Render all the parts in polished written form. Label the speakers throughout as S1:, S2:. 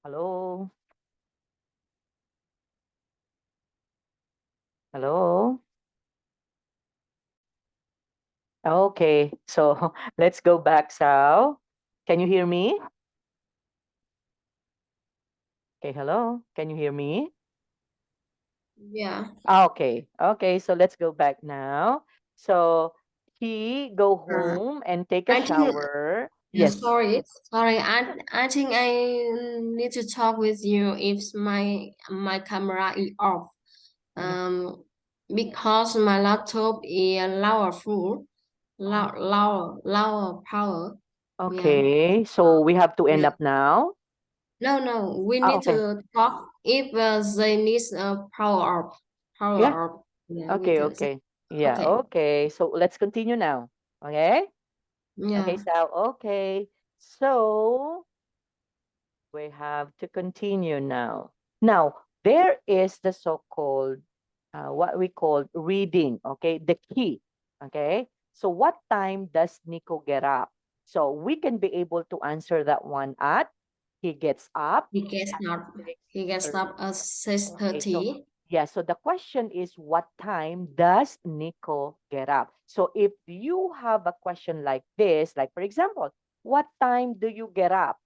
S1: Hello? Hello? Okay, so let's go back, Sal. Can you hear me? Okay, hello? Can you hear me?
S2: Yeah.
S1: Okay, okay, so let's go back now. So he go
S2: Uh,
S1: home and take a
S2: I think.
S1: shower.
S2: Yeah,
S1: Yes.
S2: sorry. I think I need to talk with you if my camera is off.
S1: Yeah.
S2: Um, because my laptop is
S1: Oh,
S2: lower power. Yeah.
S1: okay, so we have to end
S2: Yeah.
S1: up now.
S2: No. We
S1: Ah,
S2: need
S1: okay.
S2: to talk if they need power off. Power
S1: Yeah.
S2: off. Yeah, we
S1: Okay,
S2: can say.
S1: okay. Yeah,
S2: Okay.
S1: okay. So let's continue now. Okay? Okay,
S2: Yeah.
S1: Sal. Okay. So we have to continue now. Now, there is the so-called what we call reading, okay? The key, okay? So what time does Nico get up? So we can be able to answer that one at he gets up
S2: He gets
S1: at
S2: up. He gets
S1: 6:30.
S2: up at six
S1: Okay, so
S2: thirty.
S1: yeah, so the question is what time does Nico get up? So if you have a question like this, like for example, what time do you get up?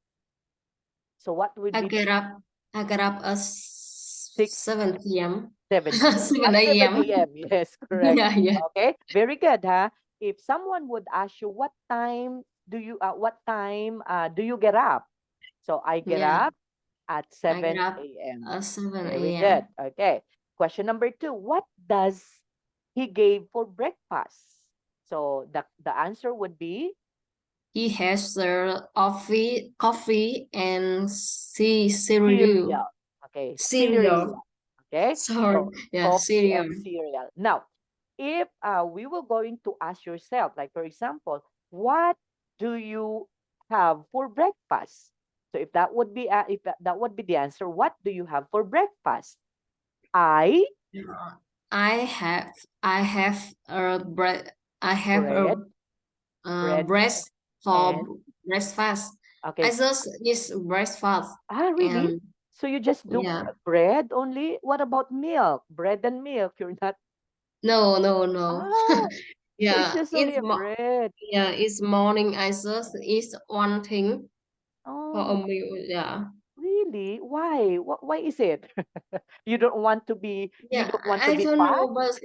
S1: So what would
S2: I
S1: be the
S2: get up. I get up at
S1: 6
S2: 7 p.m.
S1: 7 p.m.
S2: 7
S1: 7
S2: a.m.
S1: a.m. Yes, correct.
S2: Yeah.
S1: Okay, very good, huh? If someone would ask you what time do you get up? So I get
S2: Yeah.
S1: up at
S2: I get
S1: 7
S2: up
S1: a.m.
S2: at 7
S1: Very good.
S2: a.m.
S1: Okay. Question number 2. What does he gave for breakfast? So the answer would be
S2: He has the coffee and cereal.
S1: cereal. Okay,
S2: Cereal.
S1: cereal. Okay,
S2: Sorry.
S1: so
S2: Yeah,
S1: coffee and
S2: cereal.
S1: cereal. Now, if we were going to ask yourself, like for example, what do you have for breakfast? So if that would be if that would be the answer, what do you have for breakfast? I
S2: Yeah. I have I have a bread. I have a
S1: bread, bread
S2: breast for
S1: and
S2: breakfast. I
S1: okay.
S2: just eat breakfast
S1: Ah, really?
S2: and
S1: So you just do
S2: yeah.
S1: bread only? What about milk? Bread and milk? You're not.
S2: No.
S1: Ah, so it's
S2: Yeah,
S1: just only a bread.
S2: it's morning. I just eat one thing for a
S1: Oh,
S2: meal. Yeah,
S1: really? Why? Why is it? You
S2: yeah.
S1: don't want to
S2: I
S1: be
S2: don't
S1: fat?
S2: know, but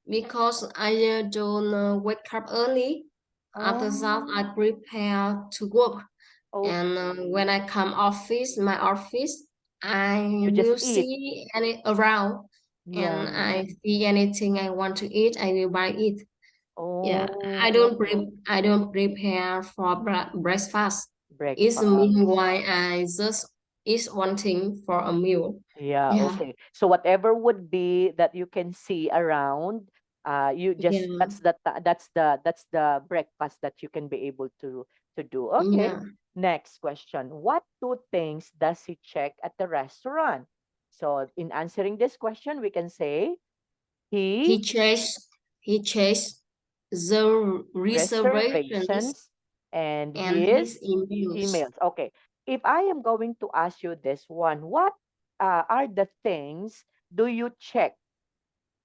S2: because I don't wake up early. After that, I
S1: Oh,
S2: prepare to work, and when
S1: okay.
S2: I come my office, I
S1: You just
S2: will
S1: eat.
S2: see any around, and
S1: Yeah.
S2: I see anything I want to eat. I will buy it. Yeah,
S1: Oh,
S2: I don't prepare for breakfast. It's
S1: breakfast.
S2: meanwhile I just eat one thing for a meal.
S1: Yeah,
S2: Yeah,
S1: okay. So whatever would be that you can see around, you just
S2: yeah,
S1: that's the breakfast that you can be able to do. Okay.
S2: yeah.
S1: Next question. What two things does he check at the restaurant? So in answering this question, we can say he
S2: He checks he checks the reservations
S1: reservations and
S2: and
S1: his
S2: his emails.
S1: emails. Okay. If I am going to ask you this one, what are the things do you check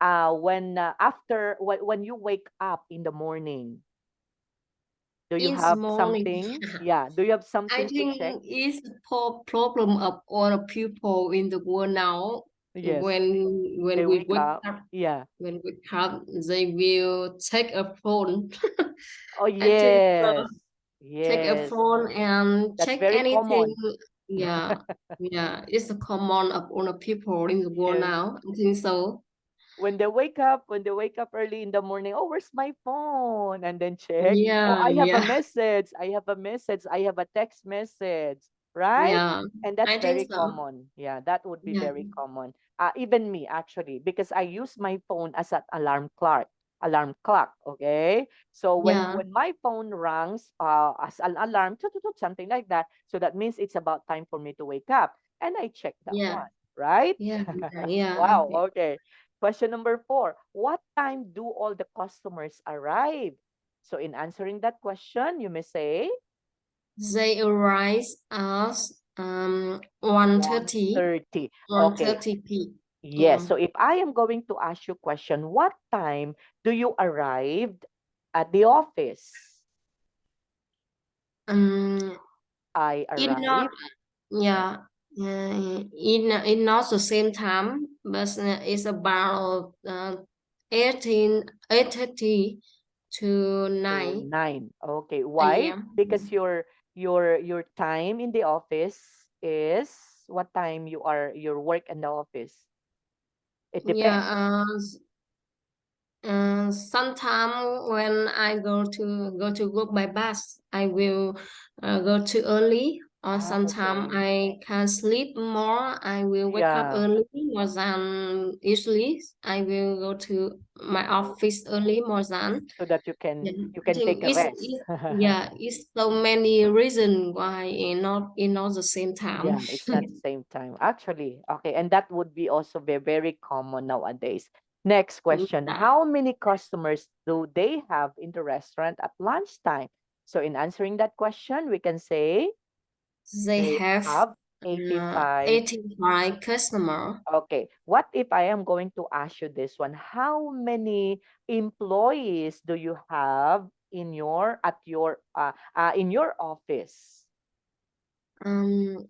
S1: when when you wake up in the morning? Do you
S2: Each
S1: have
S2: morning,
S1: something? Yeah. Do you have
S2: I
S1: something to check?
S2: think it's the problem of all the people in the world now.
S1: Yes.
S2: When
S1: They
S2: we
S1: wake
S2: wake
S1: up.
S2: up,
S1: Yeah.
S2: they will take a phone.
S1: Oh,
S2: I think
S1: yes.
S2: take a
S1: Yes.
S2: phone and
S1: That's
S2: check
S1: very
S2: anything.
S1: common.
S2: Yeah, yeah, it's a common of all the people in the world
S1: Yes.
S2: now. I think so.
S1: When they wake up early in the morning, oh, where's my phone? And then check, oh,
S2: Yeah,
S1: I have a
S2: yeah,
S1: message. I have a message. I have a text message, right?
S2: yeah.
S1: And that's
S2: I think
S1: very
S2: so.
S1: common. Yeah, that would be
S2: Yeah,
S1: very common. Even me, actually, because I use my phone as an alarm clock. Okay. So
S2: yeah,
S1: when my phone rings as an alarm, toot, toot, toot, something like that. So that means it's about time for me to wake up. And I check that
S2: yeah,
S1: one, right?
S2: yeah.
S1: Wow. Okay. Question number 4. What time do all the customers arrive? So in answering that question, you may say
S2: They arrive 1:30,
S1: 1:30. Okay.
S2: 1:30 p.
S1: Yes.
S2: Yeah.
S1: So if I am going to ask you question, what time do you arrive at the office?
S2: Um,
S1: I
S2: it not
S1: arrive. uh,
S2: yeah. It not the same time, but it's about 8:30 to
S1: to
S2: 9
S1: 9. Okay. Why?
S2: a.m.
S1: Because your time in the office is what time your work in the office. It
S2: Yeah.
S1: depends.
S2: Sometime when I go to work by bus, I will go too early, or
S1: Ah,
S2: sometime
S1: okay.
S2: I can sleep more. I will wake up
S1: Yeah.
S2: early more than usually. I will go to my
S1: So
S2: office early more than.
S1: so that you
S2: Yeah,
S1: can you
S2: I
S1: can
S2: think
S1: take a rest.
S2: it's so many reasons why it not the same time.
S1: Yeah, it's not the same time. Actually, okay, and that would be also very, very common nowadays. Next question.
S2: Yeah.
S1: How many customers do they have in the restaurant at lunchtime? So in answering that question, we can say
S2: They
S1: they
S2: have
S1: have 85.
S2: 85 customer.
S1: Okay. What if I am going to ask you this one? How many employees do you have in your office?
S2: Um,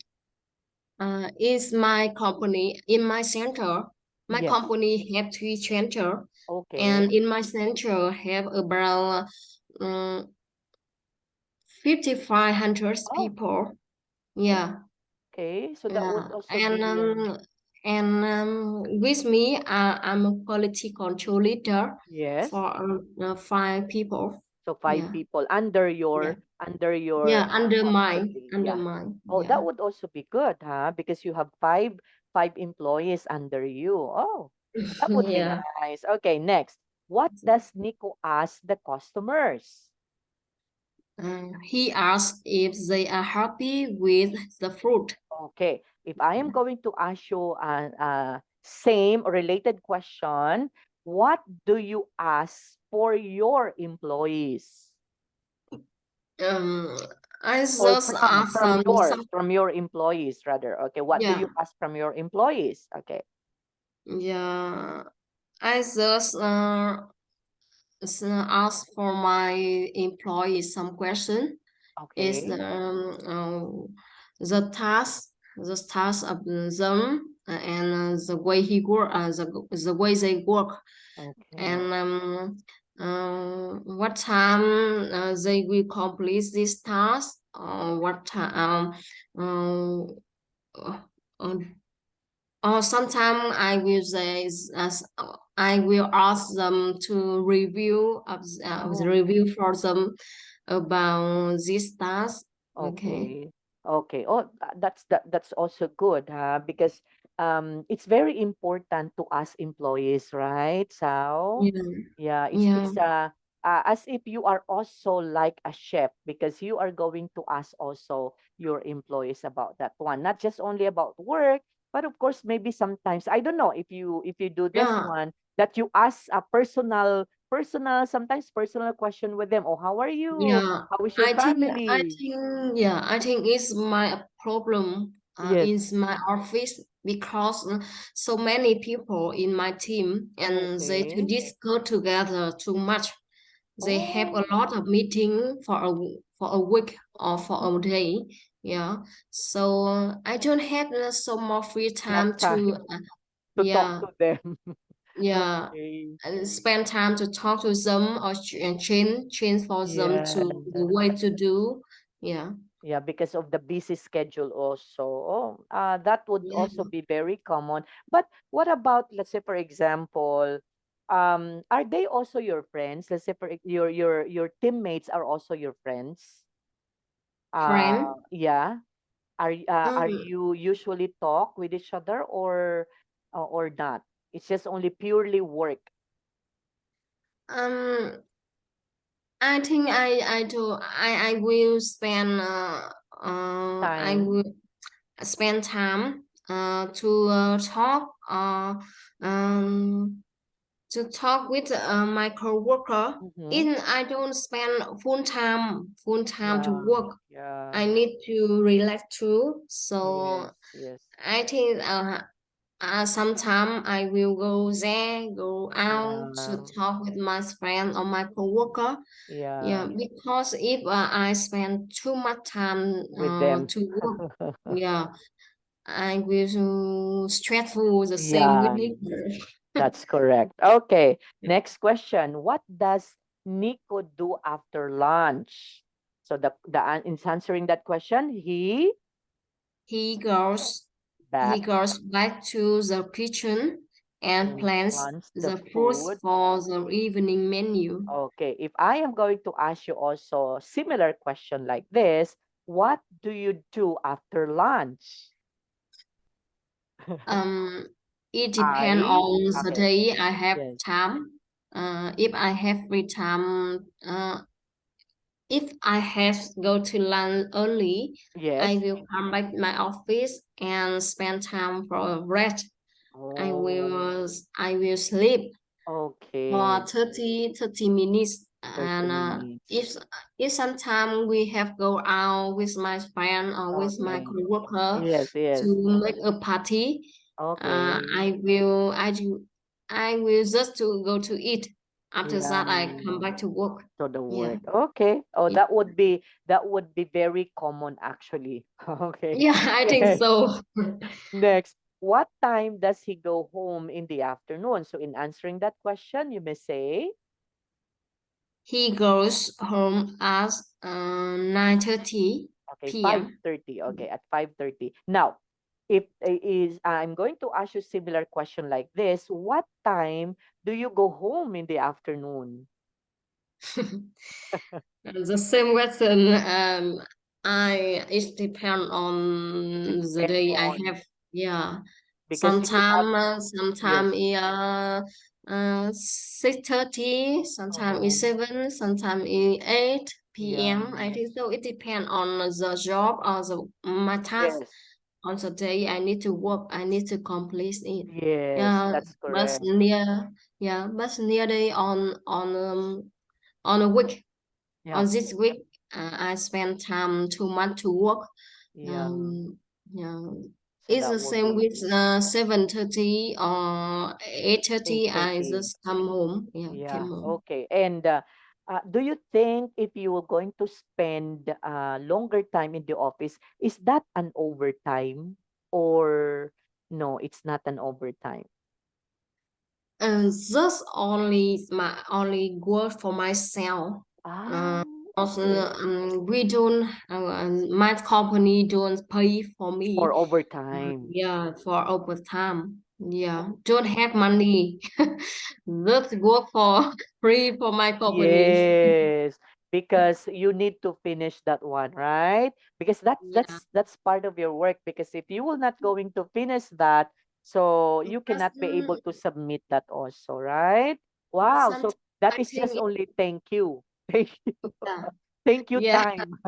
S2: is my company in my center. My
S1: Yes.
S2: company have three center,
S1: Okay.
S2: and in my center have about 5,500
S1: Oh,
S2: people. Yeah,
S1: okay. So that
S2: yeah,
S1: would also
S2: and
S1: be
S2: with me, I'm a quality control leader
S1: yes.
S2: for five people.
S1: So five
S2: Yeah,
S1: people under
S2: yeah,
S1: your
S2: yeah. Under mine,
S1: custody.
S2: under
S1: Yeah.
S2: mine.
S1: Oh, that
S2: Yeah,
S1: would also be good, huh? Because you have five employees under you. Oh, that would be
S2: yeah.
S1: nice. Okay, next. What does Nico ask the customers?
S2: He asked if they are happy with the fruit.
S1: Okay. If I am going to ask you same related question, what do you ask for your employees?
S2: Um, I
S1: Or
S2: just asked some,
S1: from your employees rather. Okay, what do
S2: yeah,
S1: you ask from your employees? Okay.
S2: yeah. I just asked for my employees some question. Is
S1: Okay.
S2: the task of them, and the way he work, the way they work,
S1: Okay.
S2: and what time they will complete this task, what time, uh, uh, or sometime I will say as I will ask them to review of the
S1: Oh,
S2: review for them about this task. Okay.
S1: okay. Okay. Oh, that's also good, huh? Because it's very important to us employees, right? So,
S2: Yeah.
S1: yeah,
S2: Yeah.
S1: it's as if you are also like a chef because you are going to ask also your employees about that one, not just only about work, but of course maybe sometimes I don't know if you do this
S2: Yeah.
S1: one that you ask a personal sometimes personal question with them. Oh, how are you?
S2: Yeah,
S1: How is your
S2: I
S1: family?
S2: think, yeah, I think it's my problem
S1: Yes.
S2: in my office, because so many people in my team, and they to
S1: Okay.
S2: discuss together too much. They have a
S1: Oh,
S2: lot of meeting for a week or for a day. Yeah, so I don't have so more free
S1: enough
S2: time to
S1: time to talk
S2: yeah,
S1: to them.
S2: yeah,
S1: Okay.
S2: and spend time to talk to them, or change for them
S1: Yeah.
S2: to the way to do. Yeah,
S1: Yeah, because of the busy schedule also. Oh, that would also
S2: yeah,
S1: be very common. But what about, let's say, for example, are they also your friends? Let's say your teammates are also your friends.
S2: friend.
S1: Yeah. Are
S2: Um,
S1: you usually talk with each other or not? It's just only purely work
S2: um, I think I will spend I
S1: time.
S2: will spend time to talk, um to talk with my coworker.
S1: Mm-hmm.
S2: In I don't spend full time to
S1: Yeah,
S2: work.
S1: yeah.
S2: I need to relax too. So
S1: Yes, yes.
S2: I think sometime I will go there, go out to
S1: Yeah,
S2: talk with my friend or my coworker.
S1: yeah.
S2: Yeah, because if I spend too much time
S1: With them.
S2: to work, yeah, I will stressful the same with
S1: Yeah,
S2: later.
S1: that's correct. Okay, next question. What does Nico do after lunch? So in answering that question, he
S2: He goes he
S1: back
S2: goes back to the kitchen and
S1: and
S2: plans
S1: plans the
S2: the foods
S1: food.
S2: for the evening menu.
S1: Okay, if I am going to ask you also similar question like this, what do you do after lunch?
S2: Um, it depends
S1: I
S2: on the
S1: okay,
S2: day I have
S1: yes,
S2: time. If I have free time, if I have go to lunch early, I
S1: yes.
S2: will come back to my office and spend time for a rest.
S1: Oh,
S2: I will sleep for
S1: okay.
S2: 30 minutes,
S1: 30
S2: and
S1: minutes.
S2: if sometime we have go out with my friend or with my
S1: Okay.
S2: coworker
S1: Yes, yes.
S2: to make a party,
S1: Okay.
S2: I will just to go to eat. After
S1: Yeah.
S2: that I come back to work.
S1: So the
S2: Yeah.
S1: work. Okay. Oh,
S2: Yeah,
S1: that would be very common actually. Okay.
S2: yeah, I think
S1: Next.
S2: so.
S1: Next. What time does he go home in the afternoon? So in answering that question, you may say,
S2: He goes home at 9:30
S1: okay,
S2: p.m.
S1: 5:30. Okay, at 5:30. Now, if I'm going to ask you similar question like this, what time do you go home in the afternoon?
S2: The same question. It depend
S1: It
S2: on the
S1: depends
S2: day I
S1: on
S2: have. Yeah,
S1: because you have
S2: sometime
S1: yes.
S2: it 6:30, sometime it's
S1: Uh-huh.
S2: 7, sometime it 8
S1: Yeah.
S2: p.m. I think so. It depends on the job or my task
S1: Yes.
S2: on the day I need to work. I need to complete it.
S1: Yes,
S2: Yeah,
S1: that's
S2: but
S1: correct.
S2: nearly on a week. On
S1: Yeah.
S2: this week, I spend time too much to work.
S1: Yeah.
S2: Yeah,
S1: So
S2: it's
S1: that
S2: the
S1: would
S2: same
S1: be
S2: with 7:30 or 8:30. I
S1: 8:30.
S2: just come home. Yeah,
S1: Yeah.
S2: came home.
S1: Okay. And do you think if you were going to spend longer time in the office, is that an overtime or no, it's not an overtime?
S2: And just only work for myself.
S1: Ah,
S2: Uh, Also,
S1: okay.
S2: we don't. My company don't pay for
S1: For
S2: me.
S1: overtime.
S2: Yeah, for overtime. Yeah, don't have money. Just work for free for my company.
S1: Yes, because you need to finish that one, right? Because that's
S2: Yeah,
S1: that's that's part of your work. Because if you will not going to finish that, so you
S2: but
S1: cannot be able to submit that also, right? Wow.
S2: sometimes
S1: So that
S2: I
S1: is just
S2: think,
S1: only thank you. Thank you.
S2: yeah,
S1: Thank you
S2: yeah,
S1: time.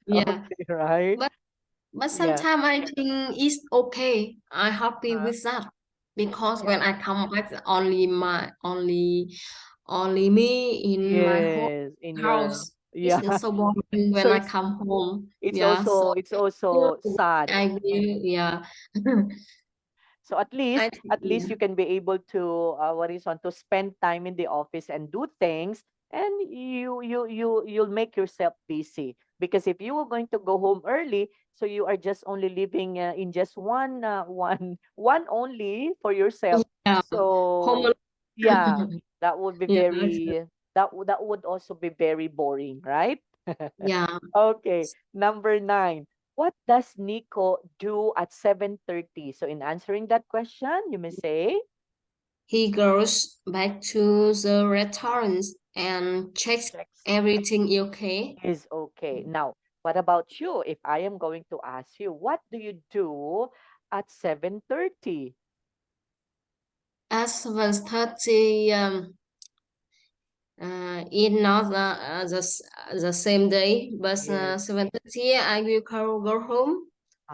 S2: yeah.
S1: Okay, right?
S2: But
S1: Yeah.
S2: sometimes I think it's okay. I'm happy
S1: Uh,
S2: with that because when
S1: yeah.
S2: I come back, only me in my whole
S1: Yes, in your
S2: house.
S1: yeah.
S2: It's so boring
S1: So
S2: when I come home.
S1: it's
S2: Yeah, so
S1: also it's also sad.
S2: I will, yeah.
S1: So at least
S2: I think,
S1: at least you can be able to what is on to spend time in the office and do things and you'll make yourself busy because if you were going to go home early so you are just only living in just one only for yourself.
S2: yeah, home
S1: So yeah,
S2: alone.
S1: that would be
S2: Yeah,
S1: very that would also be very boring, right?
S2: yeah.
S1: Okay, number 9. What does Nico do at 7:30? So in answering that question, you may say
S2: He goes back to the restaurant and checks
S1: checks
S2: everything okay.
S1: is okay. Now, what about you? If I am going to ask you, what do you do at 7:30?
S2: At 7:30, it's not the same day, but
S1: Yes.
S2: 7:30 I will go home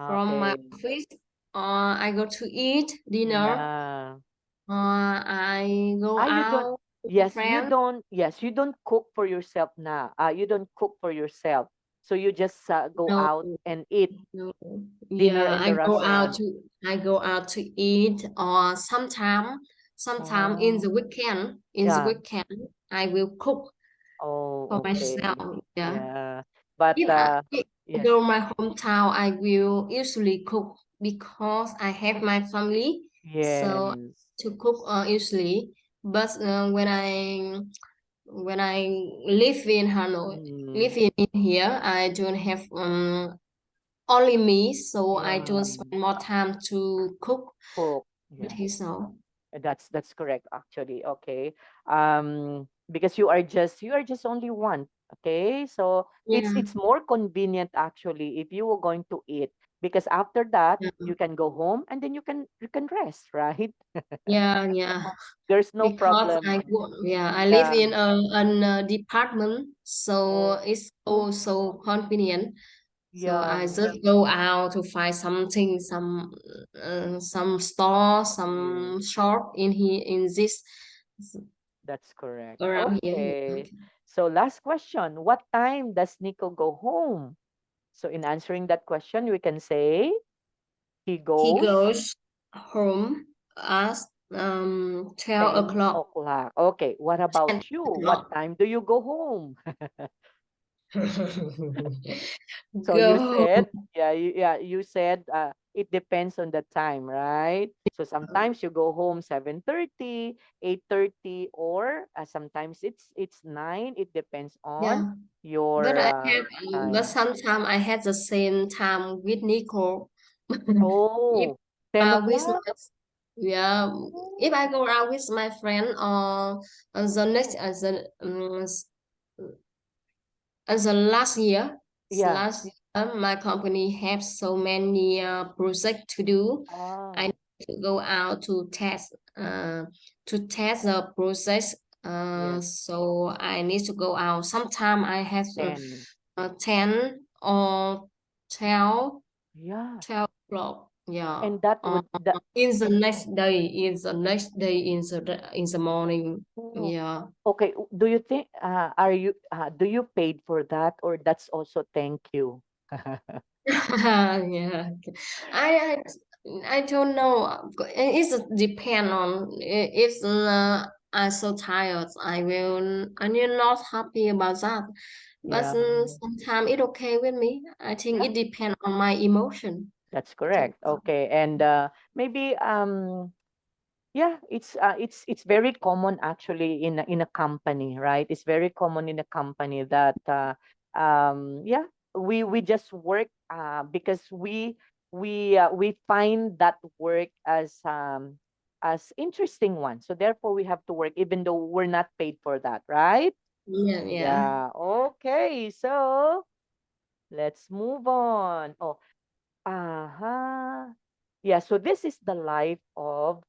S2: from my
S1: Okay.
S2: office. I go to eat dinner.
S1: Yeah.
S2: I go
S1: Ah, you don't,
S2: out with a
S1: yes,
S2: friend.
S1: you don't cook for yourself now. You don't cook for yourself. So you just go
S2: No,
S1: out and eat
S2: no.
S1: dinner
S2: Yeah,
S1: in the restaurant.
S2: I go out to eat, or sometime
S1: Oh,
S2: in the
S1: yeah.
S2: weekend I will cook for
S1: Oh, okay.
S2: myself. Yeah.
S1: Yeah. But
S2: If I
S1: yes,
S2: go my hometown, I will usually cook because I have my family, so
S1: yes.
S2: to cook usually. But when I live in Hanoi,
S1: Mm,
S2: live in here, I don't have only me, so I
S1: yeah.
S2: don't spend more time to cook.
S1: Cook.
S2: I
S1: Yeah.
S2: think so.
S1: That's correct actually. Okay. Because you are just only one. Okay. So
S2: Yeah,
S1: it's more convenient actually if you were going to eat, because after that
S2: yeah,
S1: you can go home and then you can rest, right?
S2: yeah, yeah.
S1: There's no
S2: Because
S1: problem.
S2: I live
S1: Yeah.
S2: in a department, so
S1: Oh,
S2: it's so convenient. So
S1: yeah.
S2: I just go out to find something, some store,
S1: Yes.
S2: some shop in here in this
S1: That's correct.
S2: around here. Yeah.
S1: Okay. So last question. What time does Nico go home? So in answering that question, we can say he
S2: He
S1: goes
S2: goes home at 12
S1: 10
S2: o'clock.
S1: o'clock. Okay. What
S2: 10
S1: about you? What
S2: o'clock.
S1: time do you go home? So
S2: Go
S1: you
S2: home.
S1: said, yeah, you said it depends on the time, right? So sometimes you go home 7:30, 8:30, or sometimes it's 9. It depends on
S2: Yeah.
S1: your
S2: But
S1: time.
S2: sometimes I had the same time with Nico. If
S1: Oh, 10
S2: with
S1: o'clock?
S2: my, yeah, if I go out with my friend or the next as the last year,
S1: Yeah.
S2: my company has so many projects to do. I
S1: Ah,
S2: need to go out to test the process.
S1: yes,
S2: So I need to go out. Sometime I have
S1: 10.
S2: 10 or 12,
S1: Yeah.
S2: 12 o'clock. Yeah.
S1: And that would that
S2: In the morning.
S1: oh,
S2: Yeah.
S1: okay. Do you think do you paid for that, or that's also thank you?
S2: Yeah. I I I don't know. It depend on if I'm so tired. I will not happy about that. But
S1: Yeah.
S2: sometimes it okay with me. I think
S1: Yeah,
S2: it depend on my emotion.
S1: that's
S2: So
S1: correct. Okay. And maybe yeah, it's very common actually in a company, right? It's very common in a company that yeah, we just work because we find that work as interesting one. So therefore we have to work even though we're not paid for that, right?
S2: yeah, yeah.
S1: Yeah. Okay. So let's move on. Oh, uh-huh. Yeah, so this is the life of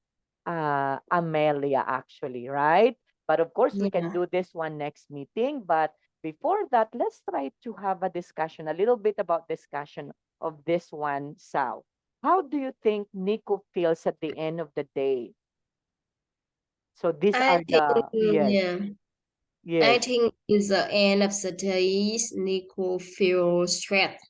S1: Amelia actually, right? But of course, we can
S2: Yeah.
S1: do this one next meeting. But before that, let's try to have a discussion, a little bit about discussion of this one, Sal. How do you think Nico feels at the end of the day? So these
S2: I
S1: are
S2: think
S1: the, yes,
S2: yeah. I
S1: yes.
S2: think in the end of the day, Nico feel stressed,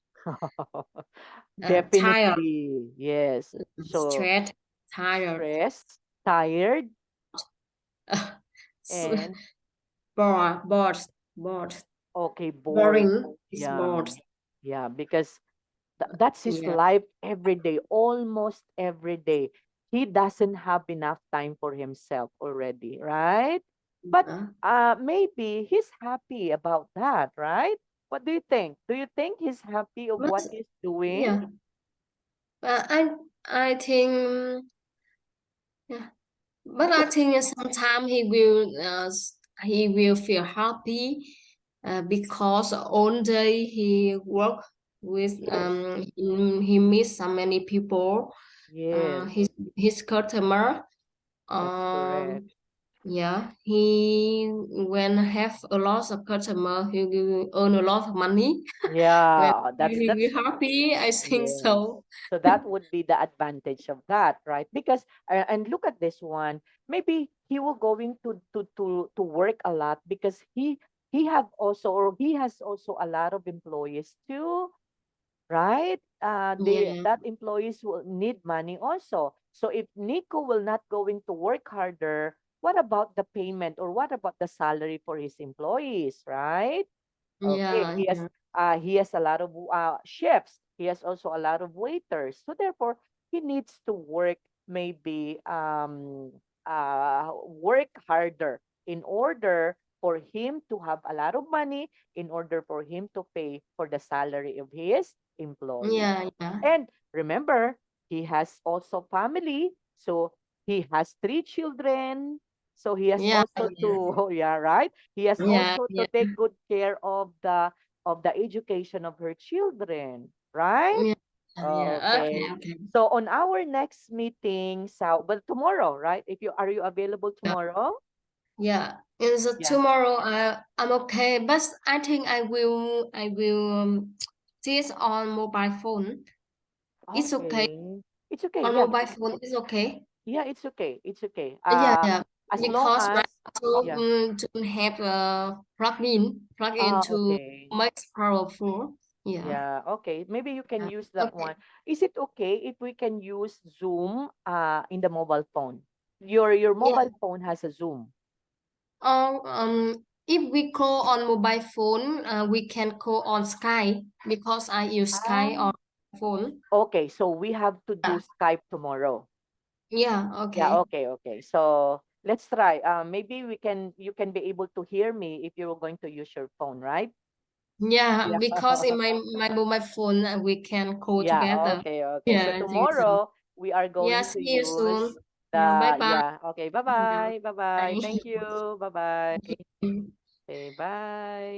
S2: tired,
S1: Definitely, yes. So
S2: stressed, tired,
S1: stressed, tired,
S2: s-
S1: and
S2: bored, bored,
S1: okay, bored.
S2: boring. It's
S1: Yeah.
S2: bored.
S1: Yeah, because that's his
S2: Yeah.
S1: life every day, almost every day. He doesn't have enough time for himself already, right? But
S2: Yeah.
S1: maybe he's happy about that, right? What do you think? Do you think he's happy of
S2: But
S1: what he's doing?
S2: yeah, but I think yeah. But I
S1: Because
S2: think sometimes he will feel happy because all day he work with
S1: yes,
S2: he meets so many people
S1: yes,
S2: his customer
S1: that's correct.
S2: um Yeah, he when have a lot of customer, he will earn a lot of money. When
S1: Yeah,
S2: he will
S1: that's
S2: be happy, I think
S1: yes.
S2: so.
S1: So that would be the advantage of that, right? Because and look at this one. Maybe he will going to work a lot because he have also or he has also a lot of employees too, right?
S2: Yeah,
S1: That employees will need money also. So if Nico will not going to work harder, what about the payment or what about the salary for his employees, right? Okay,
S2: yeah, yeah,
S1: he has a lot of chefs. He has also a lot of waiters. So therefore, he needs to work maybe work harder in order for him to have a lot of money in order for him to pay for the salary of his employees.
S2: yeah, yeah,
S1: And remember, he has also family. So he has three children. So he has
S2: yeah,
S1: also to, yeah, right? He has
S2: yeah,
S1: also to
S2: yeah,
S1: take good care of the education of her children, right?
S2: yeah, yeah.
S1: Okay.
S2: Okay, okay.
S1: So on our next meeting, so but tomorrow, right? If you are you available
S2: Yeah,
S1: tomorrow?
S2: yeah. And so
S1: Yeah.
S2: tomorrow, I'm okay, but I think I will teach on mobile phone. It's okay.
S1: Okay. It's okay.
S2: On
S1: Yeah.
S2: mobile phone, it's okay.
S1: Yeah, it's okay. It's okay.
S2: Yeah, yeah.
S1: As long
S2: Because
S1: as
S2: right now
S1: yeah.
S2: to have a plug in to
S1: Okay.
S2: make powerful. Yeah.
S1: Yeah, okay. Maybe you can
S2: Yeah.
S1: use that
S2: Okay.
S1: one. Is it okay if we can use Zoom in the mobile phone? Your
S2: Yeah.
S1: mobile phone has a Zoom.
S2: Or if we call on mobile phone, we can call on Sky because I use
S1: Ah,
S2: Sky on phone.
S1: okay. So we have to do
S2: Yeah.
S1: Skype tomorrow.
S2: Yeah.
S1: Yeah,
S2: Okay.
S1: okay, okay. So let's try. Maybe we can you can be able to hear me if you're going to use your phone, right?
S2: Yeah.
S1: Yeah.
S2: Because in my mobile phone, we can call
S1: Yeah,
S2: together.
S1: okay, okay. So
S2: Yeah. I think so.
S1: tomorrow we are
S2: Yeah.
S1: going to
S2: See you
S1: use
S2: soon. Yeah. Bye
S1: the
S2: bye.
S1: yeah, okay.
S2: Yeah.
S1: Bye-bye. Bye-bye.
S2: Bye.
S1: Thank you. Bye-bye. Okay, bye.